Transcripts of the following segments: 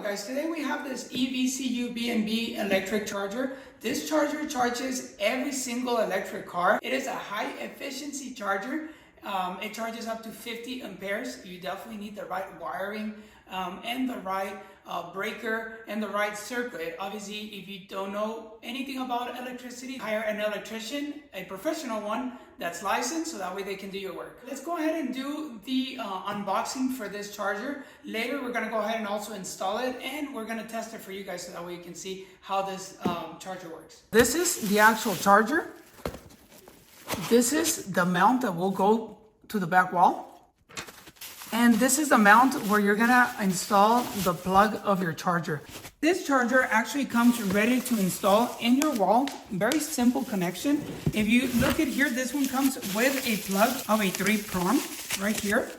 guys, today we have this EVCUBNB electric charger. This charger charges every single electric car. It is a high efficiency charger. It charges up to 50 amperes. You definitely need the right wiring and the right breaker and the right circuit. Obviously, if you don't know anything about electricity, hire an electrician, a professional one that's licensed, so that way they can do your work. Let's go ahead and do the unboxing for this charger. Later, we're gonna go ahead and also install it, and we're gonna test it for you guys so that way you can see how this charger works. This is the actual charger. This is the mount that will go to the back wall. And this is the mount where you're gonna install the plug of your charger. This charger actually comes ready to install in your wall. Very simple connection. If you look at here, this one comes with a plug of a 3-prong right here.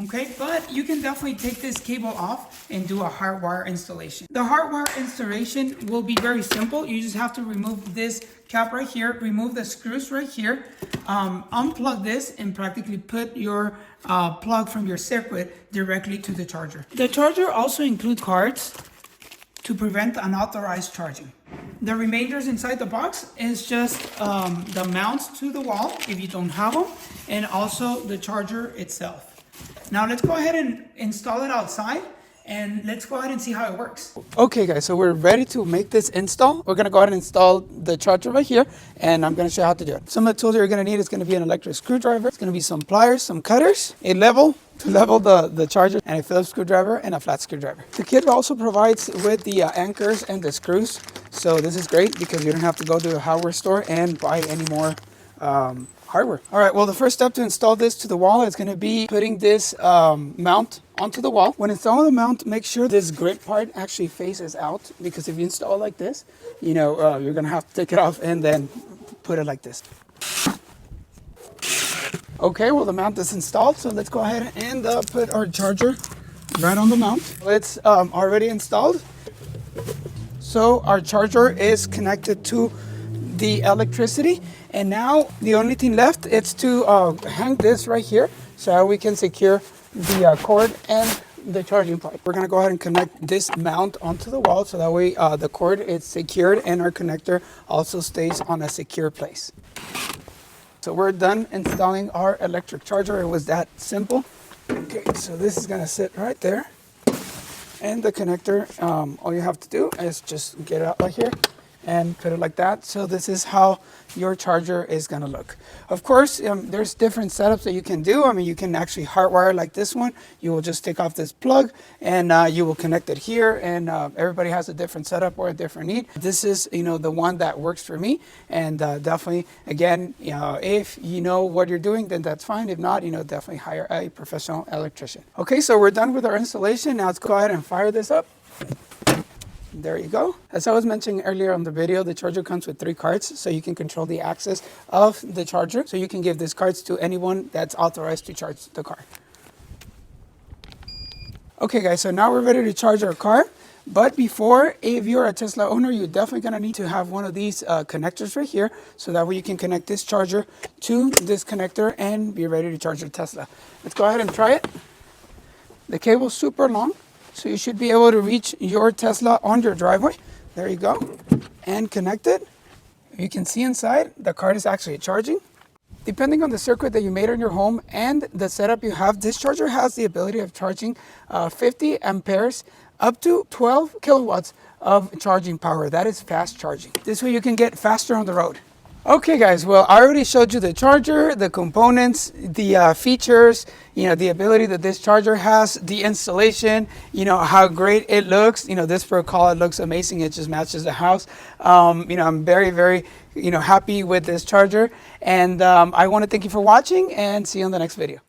Okay, but you can definitely take this cable off and do a hardwire installation. The hardwire installation will be very simple. You just have to remove this cap right here, remove the screws right here, unplug this, and practically put your plug from your circuit directly to the charger. The charger also includes cards to prevent unauthorized charging. The remainders inside the box is just the mounts to the wall if you don't have them, and also the charger itself. Now let's go ahead and install it outside, and let's go ahead and see how it works. Okay guys, so we're ready to make this install. We're gonna go ahead and install the charger right here, and I'm gonna show you how to do it. Some of the tools that you're gonna need is gonna be an electric screwdriver. It's gonna be some pliers, some cutters, a level to level the charger, and a Phillips screwdriver and a flat screwdriver. The kit also provides with the anchors and the screws. So this is great because you don't have to go to a hardware store and buy any more hardware. All right, well, the first step to install this to the wall is going to be putting this mount onto the wall. When installing the mount, make sure this grid part actually faces out, because if you install it like this, you're going to have to take it off and then put it like this. Okay, well, the mount is installed, so let's go ahead and put our charger right on the mount. It's already installed. So our charger is connected to the electricity, and now the only thing left is to hang this right here so we can secure the cord and the charging part. We're going to go ahead and connect this mount onto the wall so that way the cord is secured and our connector also stays on a secure place. So we're done installing our electric charger. It was that simple. Okay, so this is going to sit right there, and the connector, all you have to do is just get it out right here and put it like that. So this is how your charger is gonna look. Of course, there's different setups that you can do. I mean, you can actually hardwire like this one. You will just take off this plug and you will connect it here, and everybody has a different setup or a different need. This is, the one that works for me, and definitely, again, if you know what you're doing, then that's fine. If not, definitely hire a professional electrician. Okay, so we're done with our installation. Now let's go ahead and fire this up. There you go. As I was mentioning earlier on the video, the charger comes with 3 cards, so you can control the access of the charger. So you can give these cards to anyone that's authorized to charge the car. Okay guys, so now we're ready to charge our car. But before, if you're a Tesla owner, you're definitely gonna need to have one of these connectors right here, so that way you can connect this charger to this connector and be ready to charge your Tesla. Let's go ahead and try it. The cable's super long, so you should be able to reach your Tesla on your driveway. There you go. And connect it. You can see inside, the card is actually charging. Depending on the circuit that you made in your home and the setup you have, this charger has the ability of charging 50 amperes up to 12 kilowatts of charging power. That is fast charging. This way you can get faster on the road. Okay guys, well, I already showed you the charger, the components, the features, the ability that this charger has, the installation, how great it looks. This for a call, it looks amazing. It just matches the house. I'm very, very, happy with this charger. And I want to thank you for watching, and see you on the next video.